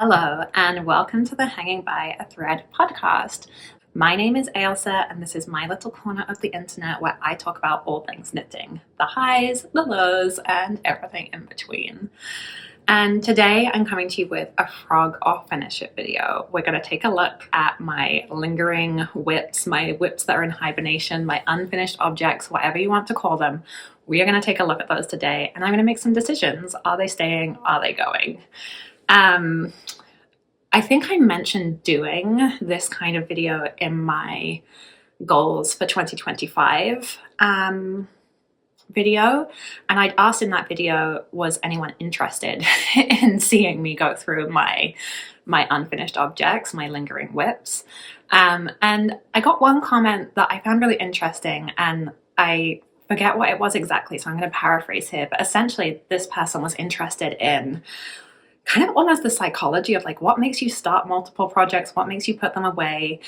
Hello, and welcome to the Hanging by a Thread podcast. My name is Ailsa, and this is my little corner of the internet where I talk about all things knitting, the highs, the lows, and everything in between. And today I'm coming to you with a frog or finish it video. We're going to take a look at my lingering whips, my whips that are in hibernation, my unfinished objects, whatever you want to call them. We are going to take a look at those today, and I'm going to make some decisions. Are they staying? Are they going? I think I mentioned doing this kind of video in my goals for 2025 video, and I'd asked in that video, was anyone interested in seeing me go through my unfinished objects, my lingering whips? And I got one comment that I found really interesting, and I forget what it was exactly, so I'm going to paraphrase here, but essentially this person was interested in kind of almost the psychology of like what makes you start multiple projects, what makes you put them away.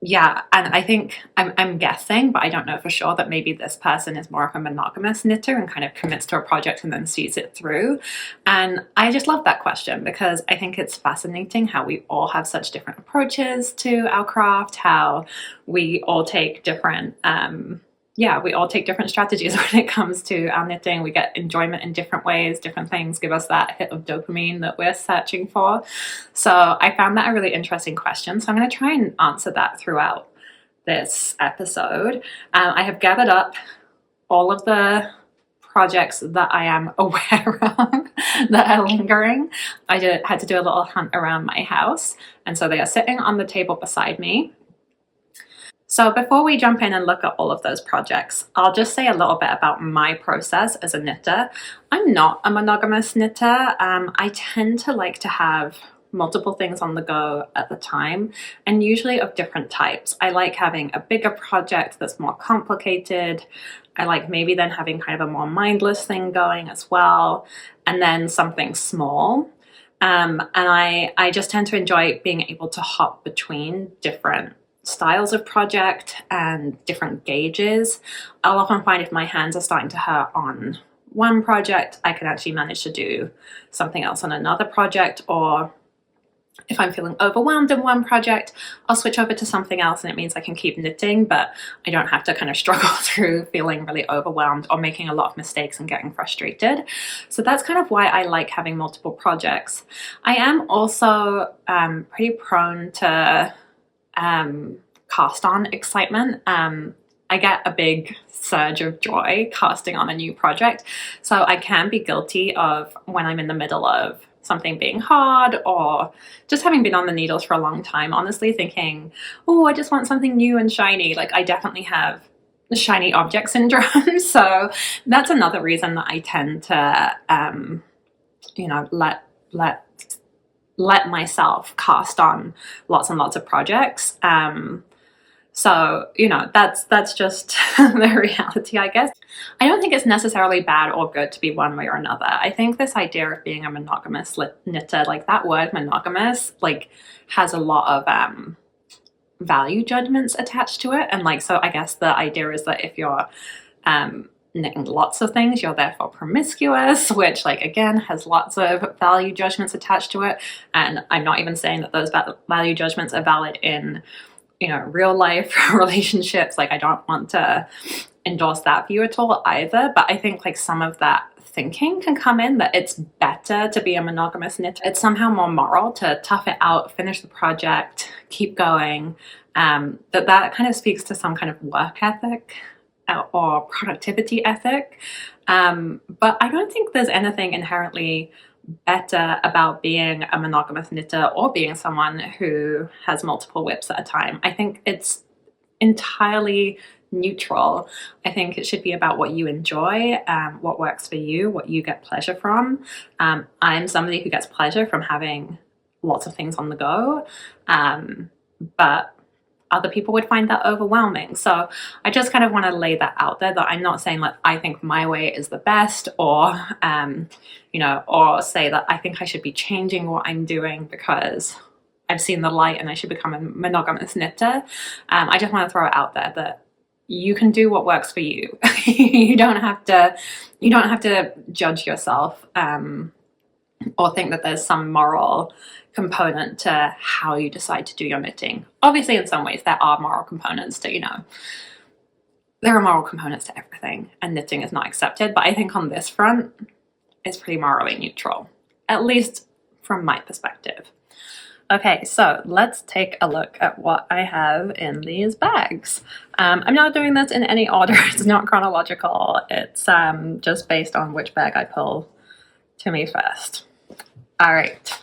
Yeah, and I think I'm guessing, but I don't know for sure, that maybe this person is more of a monogamous knitter and kind of commits to a project and then sees it through. And I just love that question because I think it's fascinating how we all have such different approaches to our craft, how we all take different we all take different strategies when it comes to our knitting. We get enjoyment in different ways. Different things give us that hit of dopamine that we're searching for. So I found that a really interesting question. So I'm going to try and answer that throughout this episode. I have gathered up all of the projects that I am aware of that are lingering. I had to do a little hunt around my house, and so they are sitting on the table beside me. So before we jump in and look at all of those projects, I'll just say a little bit about my process as a knitter. I'm not a monogamous knitter. I tend to like to have multiple things on the go at the time, and usually of different types. I like having a bigger project that's more complicated. I like maybe then having kind of a more mindless thing going as well, and then something small. And I just tend to enjoy being able to hop between different styles of project and different gauges. I'll often find if my hands are starting to hurt on one project, I can actually manage to do something else on another project, or if I'm feeling overwhelmed in one project, I'll switch over to something else, and it means I can keep knitting, but I don't have to kind of struggle through feeling really overwhelmed or making a lot of mistakes and getting frustrated. So that's kind of why I like having multiple projects. I am also pretty prone to cast on excitement. I get a big surge of joy casting on a new project. So I can be guilty of, when I'm in the middle of something being hard or just having been on the needles for a long time, honestly thinking, oh, I just want something new and shiny. Like, I definitely have shiny object syndrome. So that's another reason that I tend to, let myself cast on lots and lots of projects. So, that's just the reality, I guess. I don't think it's necessarily bad or good to be one way or another. I think this idea of being a monogamous knitter, like that word monogamous, like has a lot of value judgments attached to it. And like, so I guess the idea is that if you're knitting lots of things, you're therefore promiscuous, which, like, again, has lots of value judgments attached to it. And I'm not even saying that those value judgments are valid in, real life relationships. Like, I don't want to endorse that view at all either. But I think like some of that thinking can come in, that it's better to be a monogamous knitter. It's somehow more moral to tough it out, finish the project, keep going. That kind of speaks to some kind of work ethic or productivity ethic. But I don't think there's anything inherently better about being a monogamous knitter or being someone who has multiple whips at a time. I think it's entirely neutral. I think it should be about what you enjoy, what works for you, what you get pleasure from. I'm somebody who gets pleasure from having lots of things on the go, but other people would find that overwhelming. So I just kind of want to lay that out there, that I'm not saying like I think my way is the best, or or say that I think I should be changing what I'm doing because I've seen the light and I should become a monogamous knitter. I just want to throw it out there that you can do what works for you. You don't have to judge yourself or think that there's some moral component to how you decide to do your knitting. Obviously, in some ways, there are moral components to, there are moral components to everything, and knitting is not accepted. But I think on this front, it's pretty morally neutral, at least from my perspective. Okay, so let's take a look at what I have in these bags. I'm not doing this in any order. It's not chronological. It's just based on which bag I pull to me first. All right.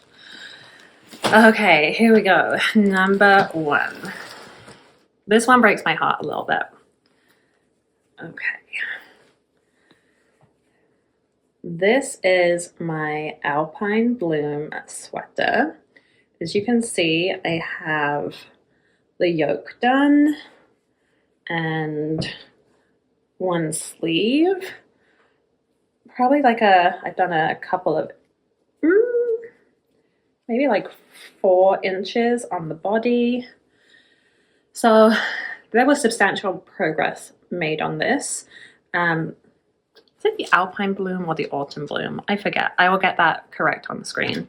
Okay, here we go. Number 1. This one breaks my heart a little bit. Okay. This is my Alpine Bloom sweater. As you can see, I have the yoke done and one sleeve. Probably like I've done a couple of, maybe like 4 inches on the body. So there was substantial progress made on this. Is it the Alpine Bloom or the Autumn Bloom? I forget. I will get that correct on the screen.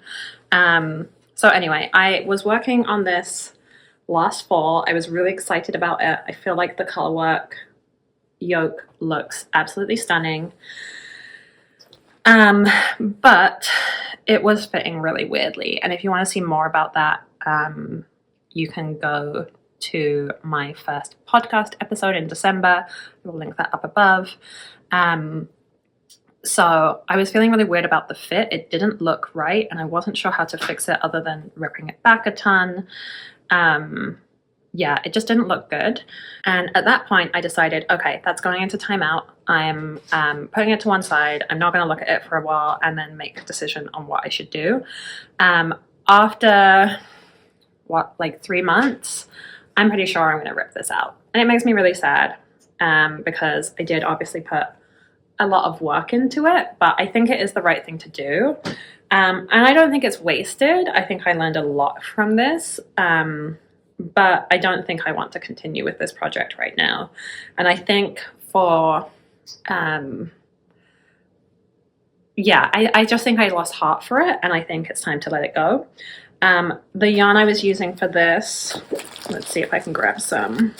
So anyway, I was working on this last fall. I was really excited about it. I feel like the color work yoke looks absolutely stunning. But it was fitting really weirdly. And if you want to see more about that, you can go to my first podcast episode in December. I will link that up above. So I was feeling really weird about the fit. It didn't look right, and I wasn't sure how to fix it other than ripping it back a ton. Yeah, it just didn't look good. And at that point, I decided, okay, that's going into timeout. I'm putting it to one side. I'm not going to look at it for a while and then make a decision on what I should do. After, 3 months, I'm pretty sure I'm going to rip this out. And it makes me really sad because I did obviously put a lot of work into it, but I think it is the right thing to do. And I don't think it's wasted. I think I learned a lot from this, but I don't think I want to continue with this project right now. And I think for, I just think I lost heart for it, and I think it's time to let it go. The yarn I was using for this, let's see if I can grab some.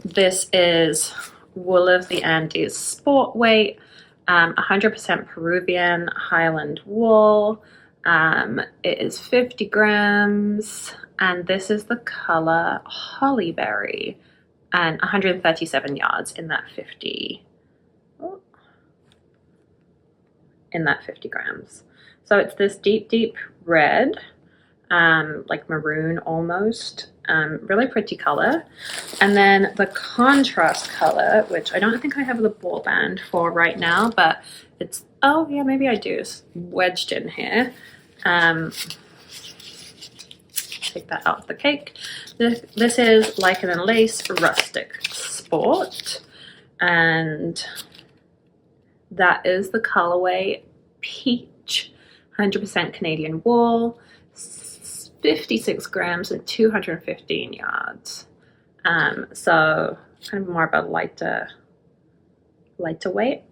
This is Wool of the Andes Sport Weight, 100% Peruvian Highland wool. It is 50 grams, and this is the color Hollyberry, and 137 yards in that 50 grams. So it's this deep red, like maroon almost. Really pretty color. And then the contrast color, which I don't think I have the ball band for right now, but it's, oh yeah, maybe I do. It's wedged in here. Take that out of the cake. This is Lichen and Lace Rustic Sport, and that is the colorway Peach, 100% Canadian wool, 56 grams and 215 yards. So kind of more of a lighter weight,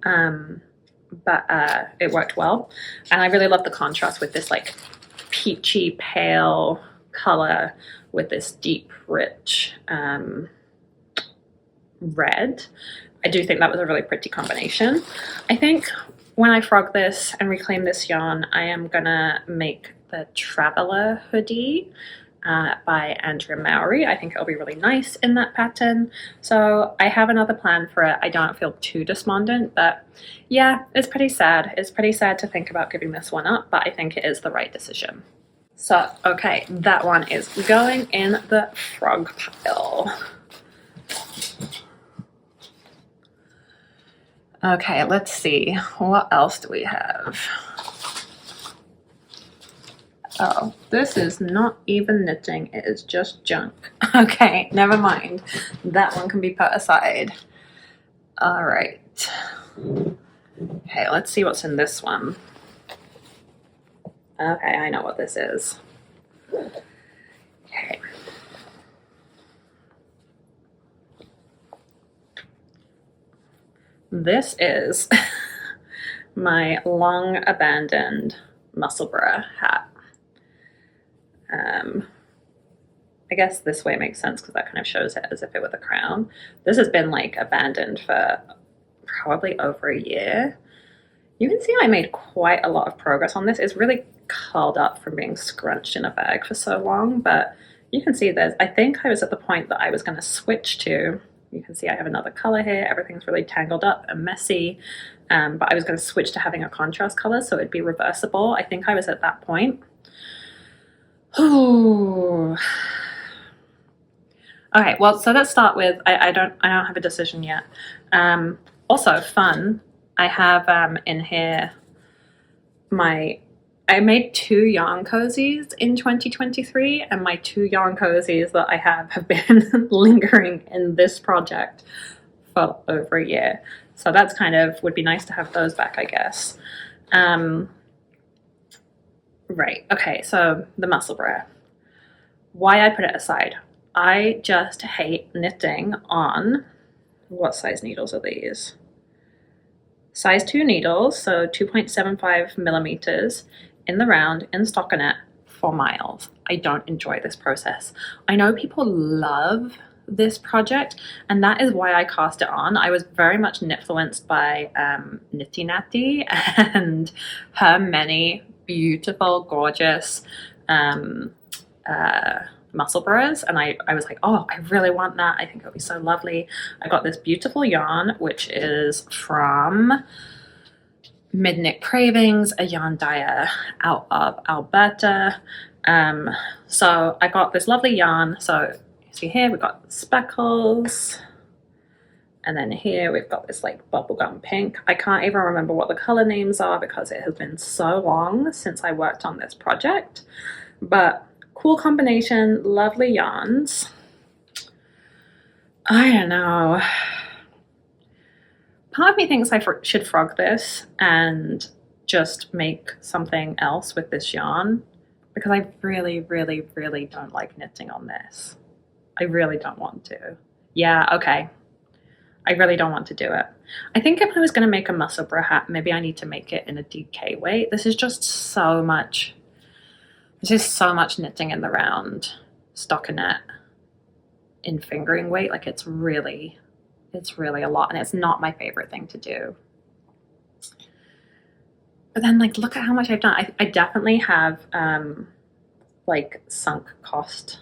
but it worked well. And I really love the contrast with this like peachy pale color with this deep rich red. I do think that was a really pretty combination. I think when I frog this and reclaim this yarn, I am gonna make the Traveler hoodie by Andrea Mowry. I think it'll be really nice in that pattern. So I have another plan for it. I don't feel too despondent, but yeah, it's pretty sad. It's pretty sad to think about giving this one up, but I think it is the right decision. So, okay, that one is going in the frog pile. Okay, let's see. What else do we have? Oh, this is not even knitting. It is just junk. Okay, never mind. That one can be put aside. All right. Okay, let's see what's in this one. Okay, I know what this is. Okay. This is my long abandoned Musselburgh hat. I guess this way makes sense because that kind of shows it as if it were the crown. This has been like abandoned for probably over a year. You can see I made quite a lot of progress on this. It's really curled up from being scrunched in a bag for so long, but you can see there's, I think I was at the point that I was going to switch to, you can see I have another color here. Everything's really tangled up and messy, but I was going to switch to having a contrast color so it'd be reversible. I think I was at that point. Ooh. Okay, well, so let's start with, I don't have a decision yet. Also fun, I have in here I made 2 yarn cozies in 2023, and my 2 yarn cozies that I have been lingering in this project for over a year. So that's kind of, would be nice to have those back, I guess. Right, okay, so the Musselburgh. Why I put it aside. I just hate knitting on, what size needles are these? Size 2 needles, so 2.75 millimeters in the round in stockinette for miles. I don't enjoy this process. I know people love this project, and that is why I cast it on. I was very much influenced by Nitty Natty and her many beautiful, gorgeous Musselburghs, and I was like, oh, I really want that. I think it'll be so lovely. I got this beautiful yarn, which is from Midnight Cravings, a yarn dyer out of Alberta. So I got this lovely yarn. So you see here, we've got speckles. And then here we've got this like bubblegum pink. I can't even remember what the color names are because it has been so long since I worked on this project. But cool combination, lovely yarns. I don't know. Part of me thinks I should frog this and just make something else with this yarn because I really, really, really don't like knitting on this. I really don't want to. Yeah, okay. I really don't want to do it. I think if I was going to make a Musselburgh hat, maybe I need to make it in a DK weight. This is just so much. This is so much knitting in the round stockinette in fingering weight. Like it's really a lot, and it's not my favorite thing to do. But then like, look at how much I've done. I definitely have like sunk cost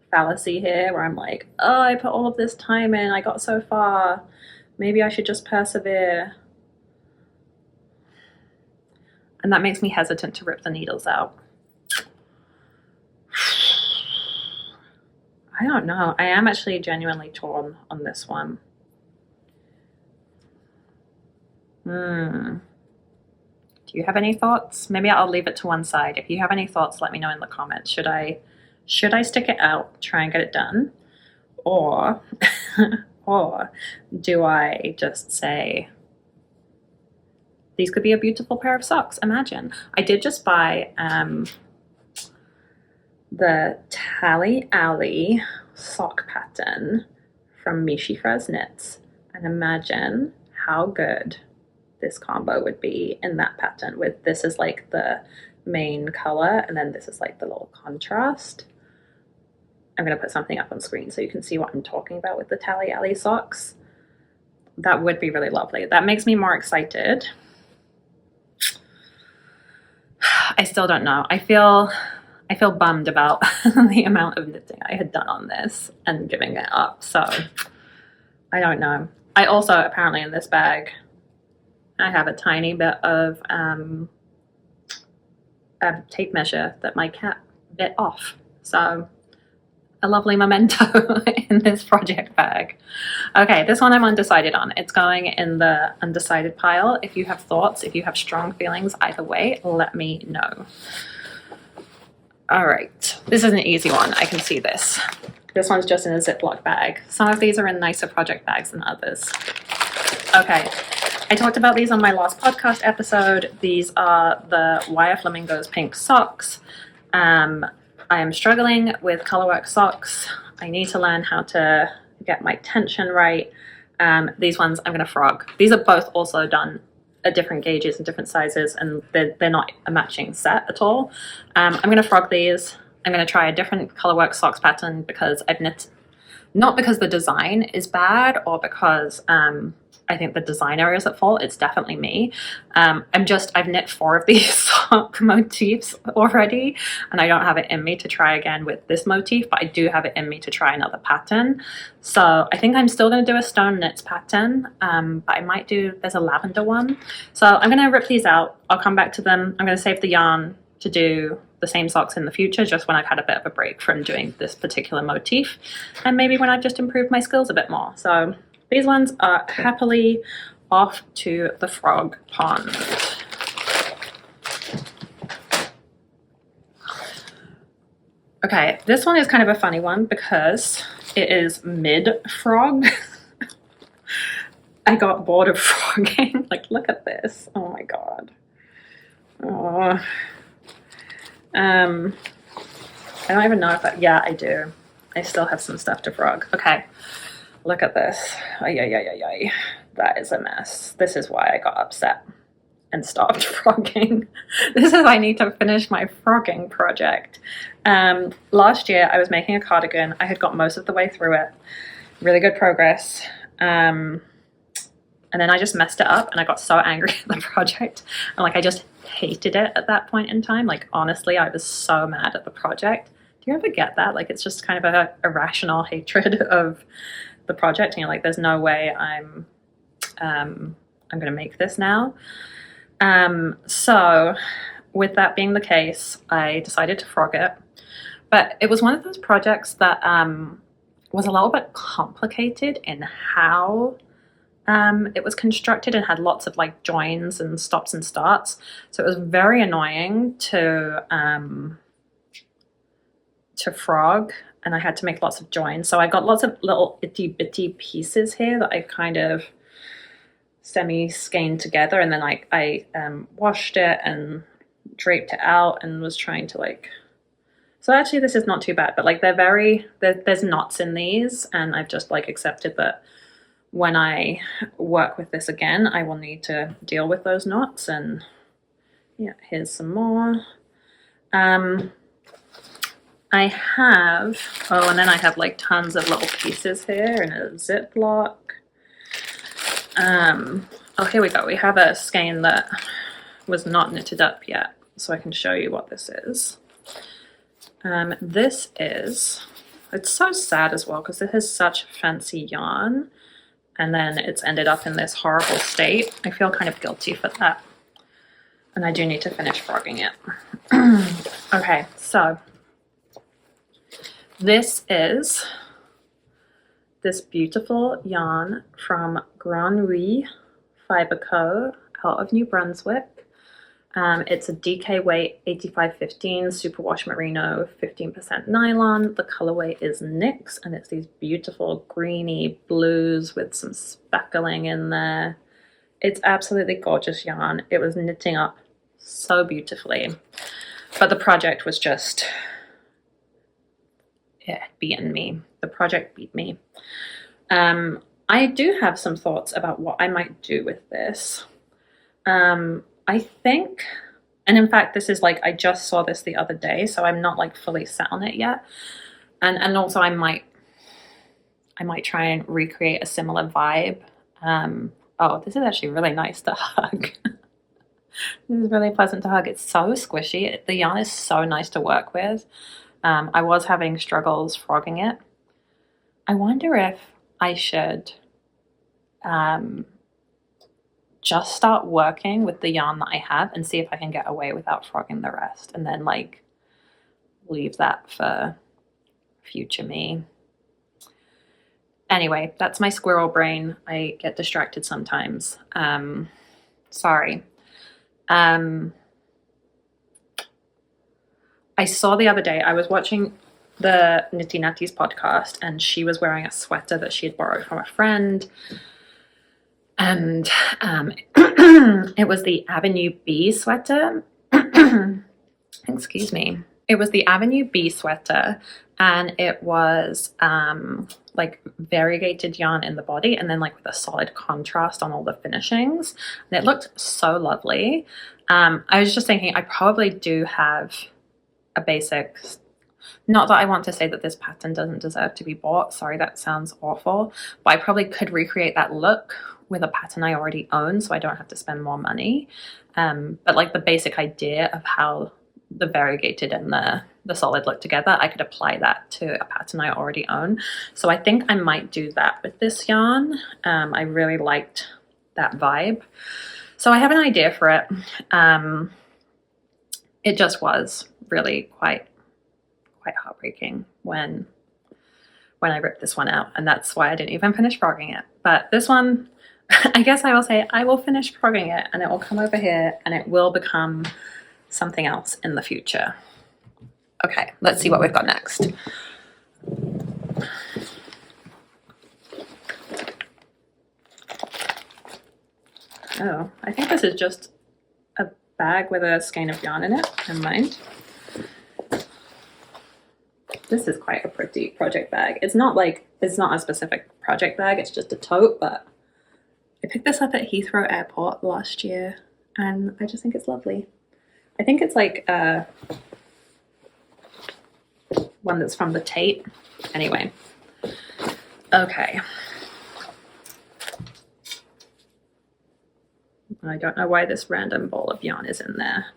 fallacy here where I'm like, oh, I put all of this time in, I got so far, maybe I should just persevere. And that makes me hesitant to rip the needles out. I don't know. I am actually genuinely torn on this one. Do you have any thoughts? Maybe I'll leave it to one side. If you have any thoughts, let me know in the comments. Should I stick it out, try and get it done? Or, or do I just say, these could be a beautiful pair of socks, imagine. I did just buy the Tally Alley sock pattern from Mishi Fraz Knits, and imagine how good this combo would be in that pattern with this is like the main color and then this is like the little contrast. I'm going to put something up on screen so you can see what I'm talking about with the Tally Alley socks. That would be really lovely. That makes me more excited. I still don't know. I feel bummed about the amount of knitting I had done on this and giving it up. So I don't know. I also apparently in this bag I have a tiny bit of a tape measure that my cat bit off. So a lovely memento in this project bag. Okay, this one I'm undecided on. It's going in the undecided pile. If you have thoughts, if you have strong feelings either way, let me know. All right, this is an easy one. I can see this. This one's just in a Ziploc bag. Some of these are in nicer project bags than others. Okay, I talked about these on my last podcast episode. These are the Wire Flamingos pink socks. I am struggling with colorwork socks. I need to learn how to get my tension right. These ones I'm going to frog. These are both also done different gauges and different sizes, and they're not a matching set at all. I'm going to frog these. I'm going to try a different colorwork socks pattern because I've knit, not because the design is bad or because I think the designer is at fault. It's definitely me. I've knit 4 of these sock motifs already, and I don't have it in me to try again with this motif, but I do have it in me to try another pattern. So I think I'm still going to do a stone knits pattern, but I might do, there's a lavender one. So I'm going to rip these out. I'll come back to them. I'm going to save the yarn to do the same socks in the future, just when I've had a bit of a break from doing this particular motif, and maybe when I've just improved my skills a bit more. So these ones are happily off to the frog pond. Okay, this one is kind of a funny one because it is mid-frog. I got bored of frogging. Like, look at this. Oh my god. Oh. I don't even know if yeah, I do. I still have some stuff to frog. Okay, look at this. Ay. That is a mess. This is why I got upset and stopped frogging. This is why I need to finish my frogging project. Last year I was making a cardigan. I had got most of the way through it. Really good progress. And then I just messed it up and I got so angry at the project. And like, I just hated it at that point in time. Like, honestly, I was so mad at the project. Do you ever get that? Like, it's just kind of a irrational hatred of the project. And you're like, there's no way I'm going to make this now. So with that being the case, I decided to frog it. But it was one of those projects that was a little bit complicated in how it was constructed and had lots of like joins and stops and starts. So it was very annoying to frog, and I had to make lots of joins. So I got lots of little itty bitty pieces here that I kind of semi-skeined together, and then I washed it and draped it out and was trying to like, so actually this is not too bad, but like there's knots in these, and I've just like accepted that when I work with this again, I will need to deal with those knots. And yeah, here's some more. I have, oh, and then I have like tons of little pieces here in a Ziploc. Oh, here we go. We have a skein that was not knitted up yet, so I can show you what this is. This is, it's so sad as well because this is such fancy yarn, and then it's ended up in this horrible state. I feel kind of guilty for that, and I do need to finish frogging it. Okay, so this is this beautiful yarn from cWhy Fiber Co. out of New Brunswick. It's a DK weight 8515 superwash merino 15% nylon. The colorway is Nyx, and it's these beautiful greeny blues with some speckling in there. It's absolutely gorgeous yarn. It was knitting up so beautifully, but the project was just, yeah, beaten me. The project beat me. I do have some thoughts about what I might do with this. I think, and in fact, this is like, I just saw this the other day, so I'm not like fully set on it yet. And also I might try and recreate a similar vibe. Oh, this is actually really nice to hug. This is really pleasant to hug. It's so squishy. The yarn is so nice to work with. I was having struggles frogging it. I wonder if I should just start working with the yarn that I have and see if I can get away without frogging the rest, and then like leave that for future me. Anyway, that's my squirrel brain. I get distracted sometimes. Sorry. I saw the other day, I was watching the Nitty Natties podcast, and she was wearing a sweater that she had borrowed from a friend. And it was the Avenue B sweater. Excuse me. It was the Avenue B sweater, and it was like variegated yarn in the body, and then like with a solid contrast on all the finishings, and it looked so lovely. I was just thinking I probably do have a basic, not that I want to say that this pattern doesn't deserve to be bought, sorry, that sounds awful, but I probably could recreate that look with a pattern I already own so I don't have to spend more money. But like the basic idea of how the variegated and the solid look together, I could apply that to a pattern I already own. So I think I might do that with this yarn. I really liked that vibe. So I have an idea for it. It just was really quite heartbreaking when I ripped this one out, and that's why I didn't even finish frogging it. But this one, I guess I will say I will finish frogging it, and it will come over here and it will become something else in the future. Okay, let's see what we've got next. Oh, I think this is just a bag with a skein of yarn in it. Never mind. This is quite a pretty project bag. It's not a specific project bag, it's just a tote, but I picked this up at Heathrow Airport last year and I just think it's lovely. I think it's like one that's from the Tate. Anyway, okay. I don't know why this random ball of yarn is in there.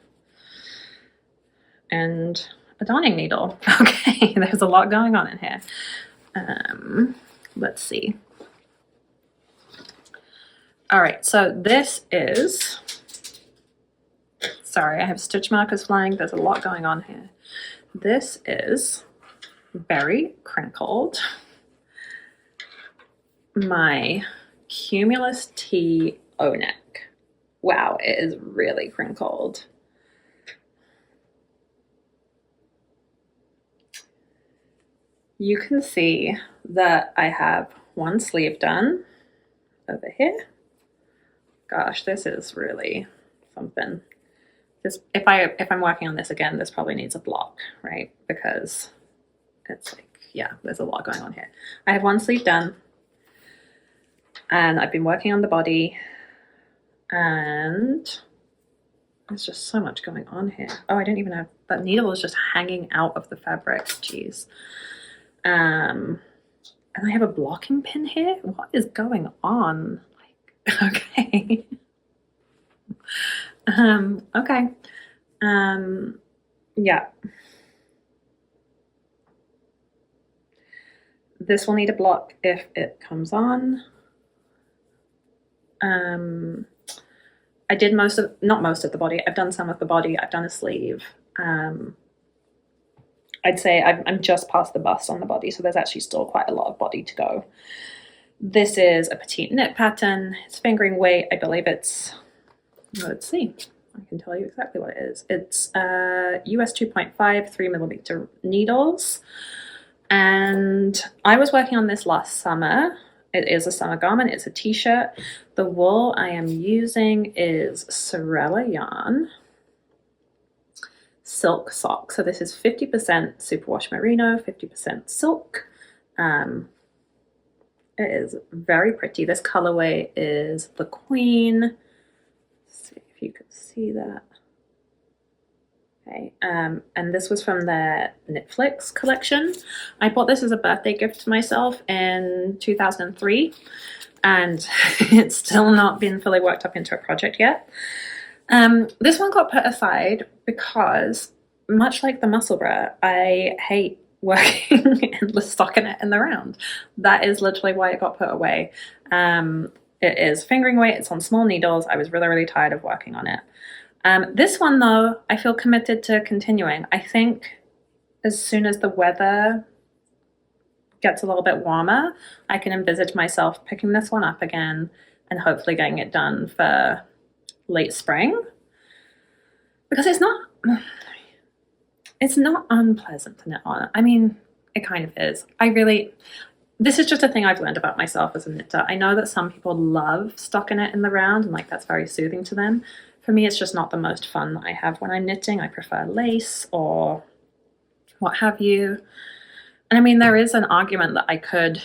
And a darning needle. Okay, there's a lot going on in here. Let's see. All right, so this is, sorry, I have stitch markers flying. There's a lot going on here. This is very crinkled. My Cumulus T O-neck. Wow, it is really crinkled. You can see that I have one sleeve done over here. Gosh, this is really something. This, if I'm working on this again, this probably needs a block, right? Because it's like, yeah, there's a lot going on here. I have one sleeve done and I've been working on the body and there's just so much going on here. Oh, I don't even have, that needle is just hanging out of the fabric. Jeez. And I have a blocking pin here. What is going on? Like, okay. Okay. Yeah. This will need a block if it comes on. I did not most of the body. I've done some of the body. I've done a sleeve. I'd say I'm just past the bust on the body, so there's actually still quite a lot of body to go. This is a petite knit pattern. It's fingering weight. I believe it's, let's see. I can tell you exactly what it is. It's US 2.5 3mm needles. And I was working on this last summer. It is a summer garment. It's a t-shirt. The wool I am using is Sorella yarn. Silk sock. So this is 50% superwash merino, 50% silk. It is very pretty. This colorway is the Queen. Let's see if you can see that. Okay, and this was from their Knitflix collection. I bought this as a birthday gift to myself in 2003, and it's still not been fully worked up into a project yet. This one got put aside because, much like the Musselburgh, I hate working endless stockinette in the round. That is literally why it got put away. It is fingering weight. It's on small needles. I was really, really tired of working on it. This one, though, I feel committed to continuing. I think as soon as the weather gets a little bit warmer, I can envisage myself picking this one up again and hopefully getting it done for late spring. Because it's not unpleasant to knit on. I mean, it kind of is. This is just a thing I've learned about myself as a knitter. I know that some people love stockinette in the round and like that's very soothing to them. For me, it's just not the most fun that I have when I'm knitting. I prefer lace or what have you. And I mean, there is an argument that I could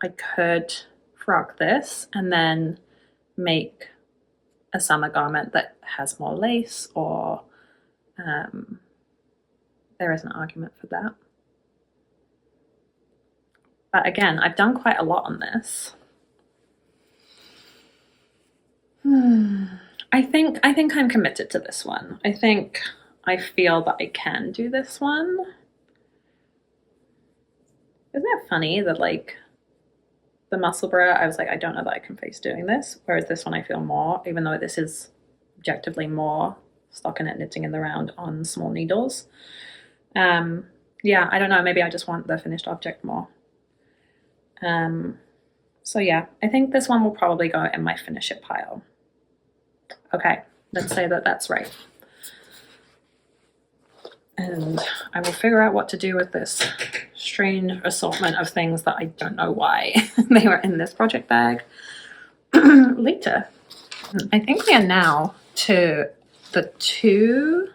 I could frog this and then make a summer garment that has more lace, or there is an argument for that. But again, I've done quite a lot on this. I think I'm committed to this one. I think I feel that I can do this one. Isn't it funny that like the Musselburgh, I was like, I don't know that I can face doing this. Whereas this one I feel more, even though this is objectively more stockinette knitting in the round on small needles. Yeah, I don't know, maybe I just want the finished object more. So yeah, I think this one will probably go in my finish it pile. Okay, let's say that that's right. And I will figure out what to do with this strange assortment of things that I don't know why they were in this project bag later. I think we are now to the 2,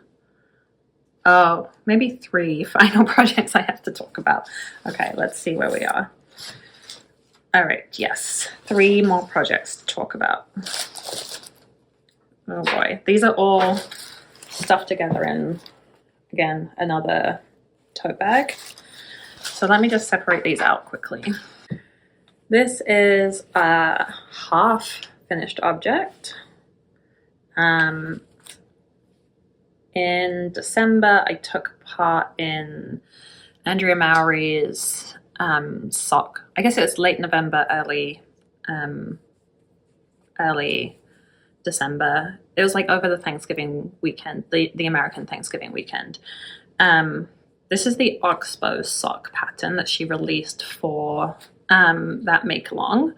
oh, maybe 3 final projects I have to talk about. Okay, let's see where we are. All right, yes, 3 more projects to talk about. Oh boy, these are all stuffed together in, again, another tote bag. So let me just separate these out quickly. This is a half finished object. In December, I took part in Andrea Mowry's sock. I guess it was late November, early December. It was like over the Thanksgiving weekend, the American Thanksgiving weekend. This is the Oxbow sock pattern that she released for that make along.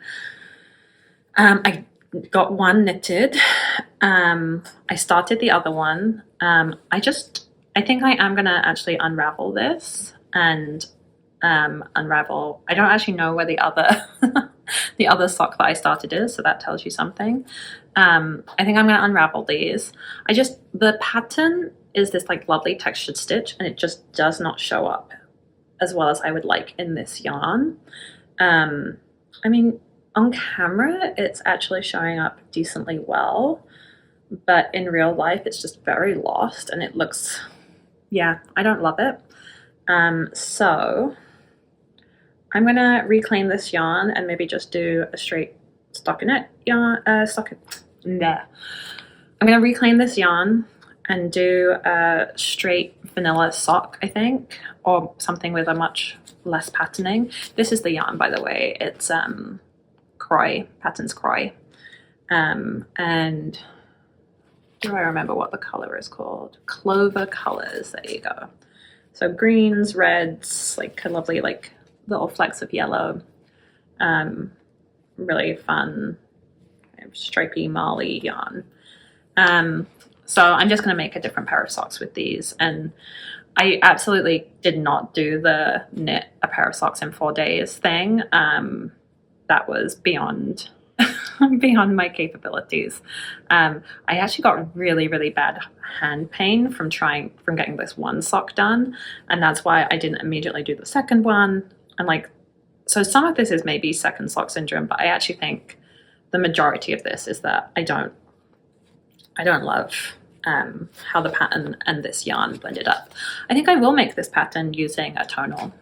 I got one knitted. I started the other one. I think I am gonna actually unravel this and unravel. I don't actually know where the other the other sock that I started is, so that tells you something. I think I'm gonna unravel these. The pattern is this like lovely textured stitch, and it just does not show up as well as I would like in this yarn. I mean, on camera, it's actually showing up decently well, but in real life, it's just very lost, and it looks, yeah, I don't love it. So I'm gonna reclaim this yarn and maybe just do a straight stockinette yarn. I'm gonna reclaim this yarn and do a straight vanilla sock, I think, or something with a much less patterning. This is the yarn, by the way. It's cWhy, Patterns cWhy. And do I remember what the color is called? Clover colors, there you go. So greens, reds, like a lovely like little flecks of yellow. Really fun stripy Marley yarn. So I'm just going to make a different pair of socks with these, and I absolutely did not do the knit a pair of socks in 4 days thing. That was beyond beyond my capabilities. I actually got really, really bad hand pain from getting this one sock done, and that's why I didn't immediately do the second one. And like, so some of this is maybe second sock syndrome, but I actually think the majority of this is that I don't love how the pattern and this yarn blended up. I think I will make this pattern using a tonal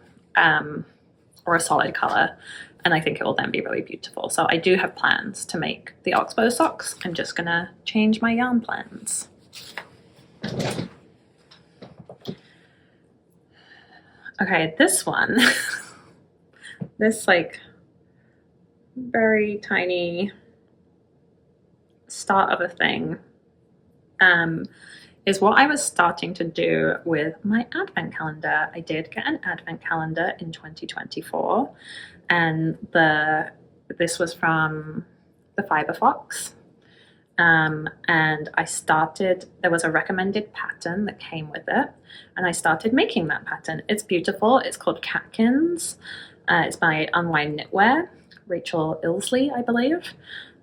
or a solid color, and I think it will then be really beautiful. So I do have plans to make the Oxbow socks. I'm just gonna change my yarn plans. Okay, this one, this like very tiny start of a thing is what I was starting to do with my advent calendar. I did get an advent calendar in 2024, and this was from the Fiber Fox. And there was a recommended pattern that came with it, and I started making that pattern. It's beautiful. It's called Catkins. It's by Unwind Knitwear, Rachel Ilsley, I believe.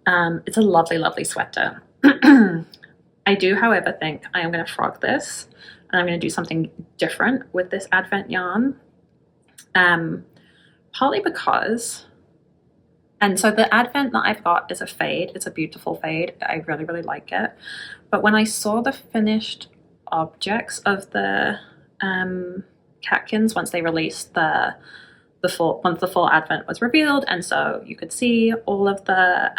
It's a lovely, lovely sweater. I do, however, think I am going to frog this, and I'm going to do something different with this advent yarn. Partly because And so the Advent that I've got is a fade. It's a beautiful fade. I really, really like it. But when I saw the finished objects of the Catkins, once they released once the full Advent was revealed, and so you could see all of the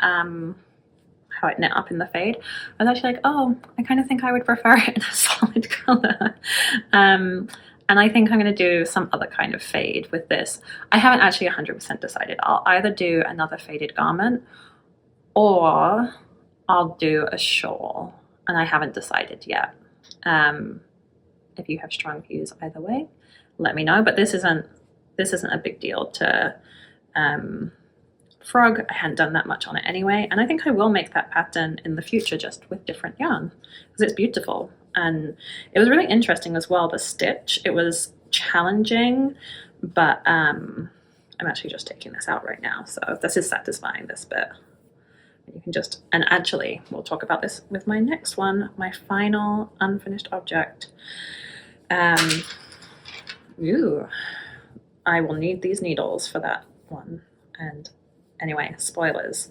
how it knit up in the fade, I was actually like, oh, I kind of think I would prefer it in a solid color. And I think I'm going to do some other kind of fade with this. I haven't actually 100% decided. I'll either do another faded garment or I'll do a shawl, and I haven't decided yet. If you have strong views either way, let me know. But this isn't a big deal to frog. I hadn't done that much on it anyway, and I think I will make that pattern in the future just with different yarn because it's beautiful. And it was really interesting as well, the stitch. It was challenging, but I'm actually just taking this out right now, so this is satisfying, this bit. You can just, and actually we'll talk about this with my next one, my final unfinished object. Ooh, I will need these needles for that one. And anyway, spoilers.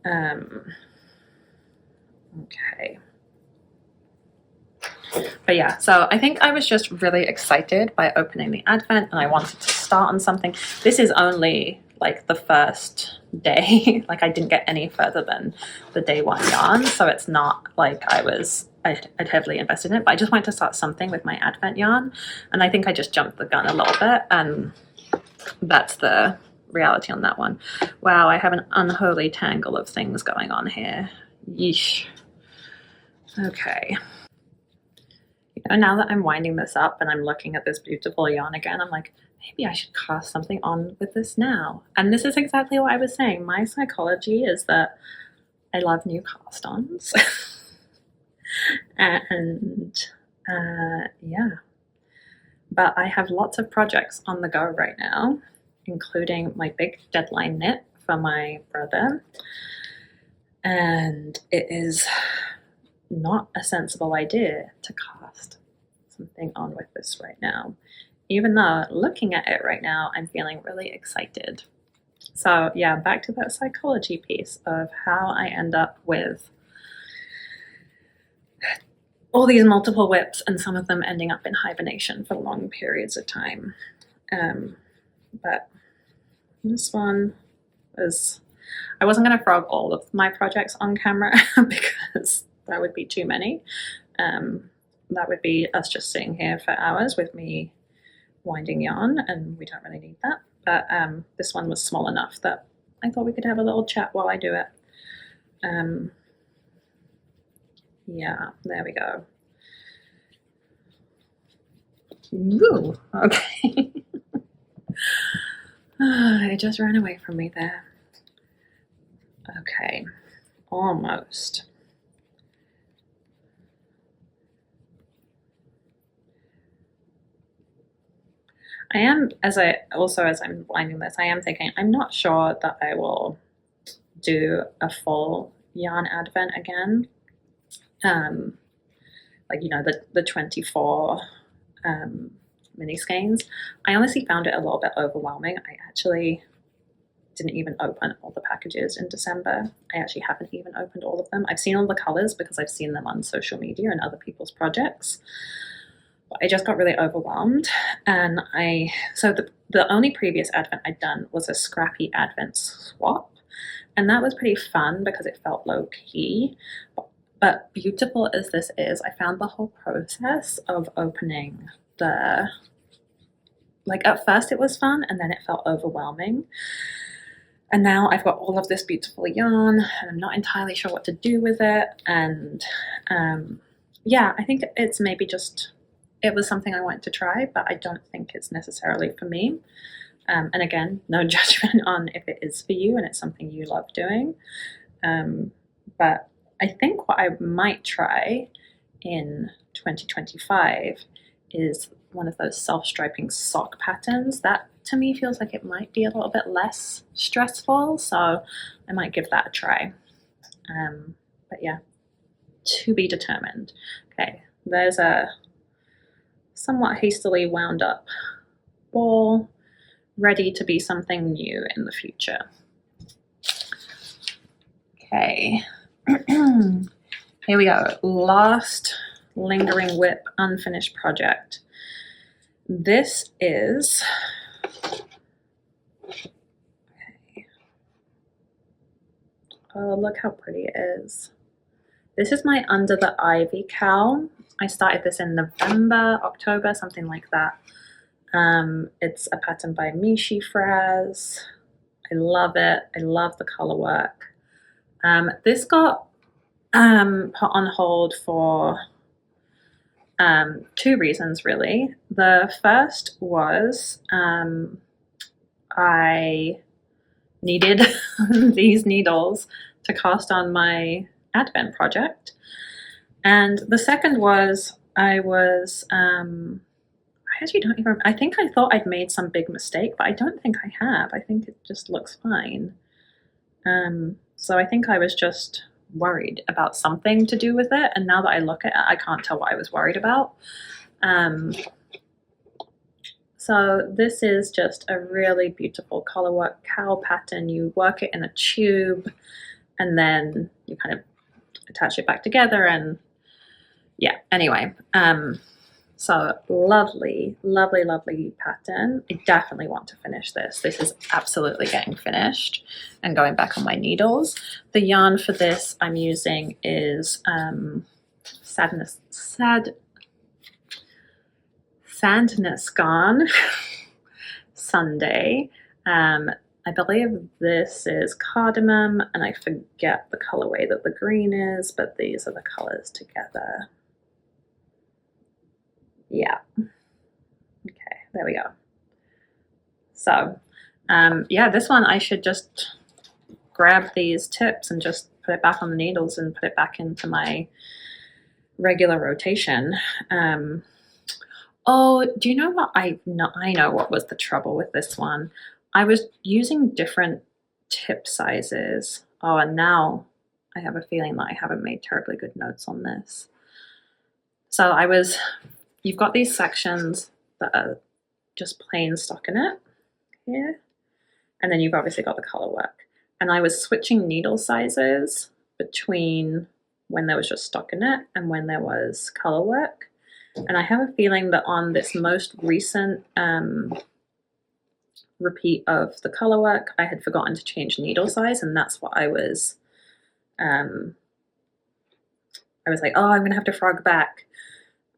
Okay. But yeah, so I think I was just really excited by opening the Advent, and I wanted to start on something. This is only like the first day. Like I didn't get any further than the day one yarn, so it's not like I'd heavily invested in it, but I just wanted to start something with my Advent yarn, and I think I just jumped the gun a little bit, and that's the reality on that one. Wow, I have an unholy tangle of things going on here. Yeesh. Okay. And now that I'm winding this up and I'm looking at this beautiful yarn again, I'm like, maybe I should cast something on with this now. And this is exactly what I was saying. My psychology is that I love new cast-ons. And yeah. But I have lots of projects on the go right now, including my big deadline knit for my brother. And it is not a sensible idea to cast something on with this right now, even though looking at it right now I'm feeling really excited. So yeah, back to that psychology piece of how I end up with all these multiple whips and some of them ending up in hibernation for long periods of time. But this one was, I wasn't going to frog all of my projects on camera because that would be too many. That would be us just sitting here for hours with me winding yarn, and we don't really need that. But this one was small enough that I thought we could have a little chat while I do it. Yeah, there we go. Ooh, okay. It just ran away from me there. Okay, almost. I am, as I'm winding this, I am thinking, I'm not sure that I will do a full yarn Advent again. Like, you know, the 24 mini skeins. I honestly found it a little bit overwhelming. I actually didn't even open all the packages in December. I actually haven't even opened all of them. I've seen all the colors because I've seen them on social media and other people's projects. But I just got really overwhelmed, and so the only previous Advent I'd done was a scrappy Advent swap, and that was pretty fun because it felt low-key. But beautiful as this is, I found the whole process of opening like at first it was fun and then it felt overwhelming. And now I've got all of this beautiful yarn and I'm not entirely sure what to do with it. And yeah, I think it's maybe just, it was something I wanted to try, but I don't think it's necessarily for me. And again, no judgment on if it is for you and it's something you love doing. But I think what I might try in 2025 is one of those self-striping sock patterns. That to me feels like it might be a little bit less stressful, so I might give that a try. But yeah, to be determined. Okay, there's a somewhat hastily wound up ball ready to be something new in the future. Okay. Here we go. Last lingering whip unfinished project. This is, okay. Oh, look how pretty it is. This is my Under the Ivy cowl. I started this in November, October, something like that. It's a pattern by Mishi Fraz. I love it. I love the color work. This got put on hold for two reasons, really. The first was I needed these needles to cast on my Advent project. And the second was I actually don't even, I think I thought I'd made some big mistake, but I don't think I have. I think it just looks fine. So I think I was just worried about something to do with it, and now that I look at it, I can't tell what I was worried about. So this is just a really beautiful color work cowl pattern. You work it in a tube and then you kind of attach it back together, and yeah, anyway, so lovely, lovely, lovely pattern. I definitely want to finish this. This is absolutely getting finished and going back on my needles. The yarn for this I'm using is Sandness Garn Sunday. I believe this is cardamom, and I forget the colorway that the green is, but these are the colors together. Yeah. Okay, there we go. So, yeah, this one I should just grab these tips and just put it back on the needles and put it back into my regular rotation. Oh, do you know what I know what was the trouble with this one? I was using different tip sizes. Oh, and now I have a feeling that I haven't made terribly good notes on this. So you've got these sections that are just plain stockinette here, and then you've obviously got the color work. And I was switching needle sizes between when there was just stockinette and when there was color work. And I have a feeling that on this most recent repeat of the color work, I had forgotten to change needle size, and that's what I was like, oh, I'm gonna have to frog back.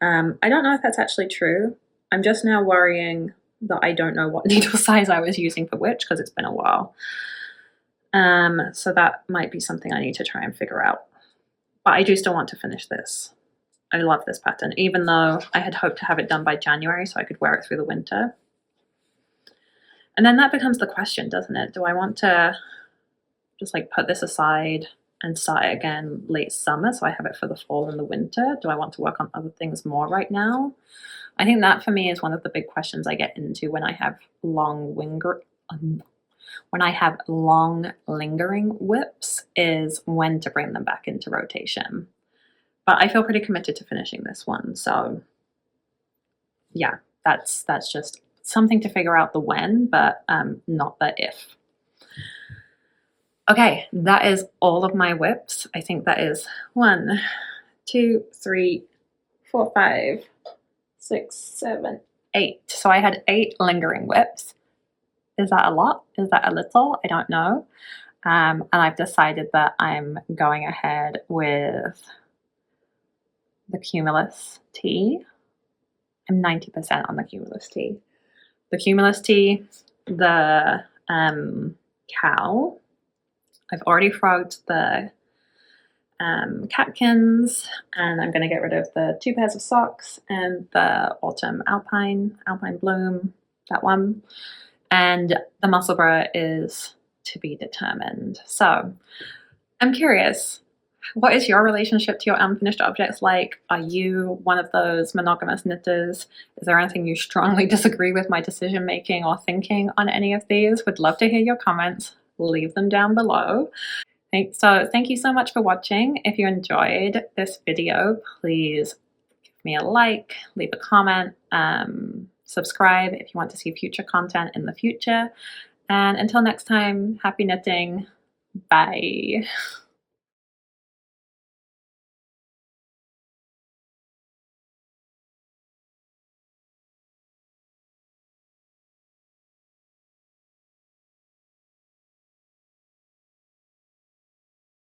I don't know if that's actually true. I'm just now worrying that I don't know what needle size I was using for which, because it's been a while. So that might be something I need to try and figure out. But I do still want to finish this. I love this pattern, even though I had hoped to have it done by January so I could wear it through the winter. And then that becomes the question, doesn't it? Do I want to just like put this aside and start it again late summer so I have it for the fall and the winter? Do I want to work on other things more right now? I think that for me is one of the big questions I get into when I have long lingering whips, is when to bring them back into rotation. But I feel pretty committed to finishing this one. So yeah, that's just something to figure out the when, but not the if. Okay, that is all of my whips. I think that is 1, 2, 3, 4, 5, 6, 7, 8. So I had 8 lingering whips. Is that a lot? Is that a little? I don't know. And I've decided that I'm going ahead with the Cumulus tee. I'm 90% on the Cumulus tee. The Cumulus tee, the cowl. I've already frogged the Catkins, and I'm going to get rid of the 2 pairs of socks and the autumn Alpine Bloom, that one. And the Musselburgh is to be determined. So I'm curious, what is your relationship to your unfinished objects like? Are you one of those monogamous knitters? Is there anything you strongly disagree with my decision making or thinking on any of these? Would love to hear your comments. Leave them down below. So thank you so much for watching. If you enjoyed this video, please give me a like, leave a comment, subscribe if you want to see future content in the future. And until next time, happy knitting. Bye.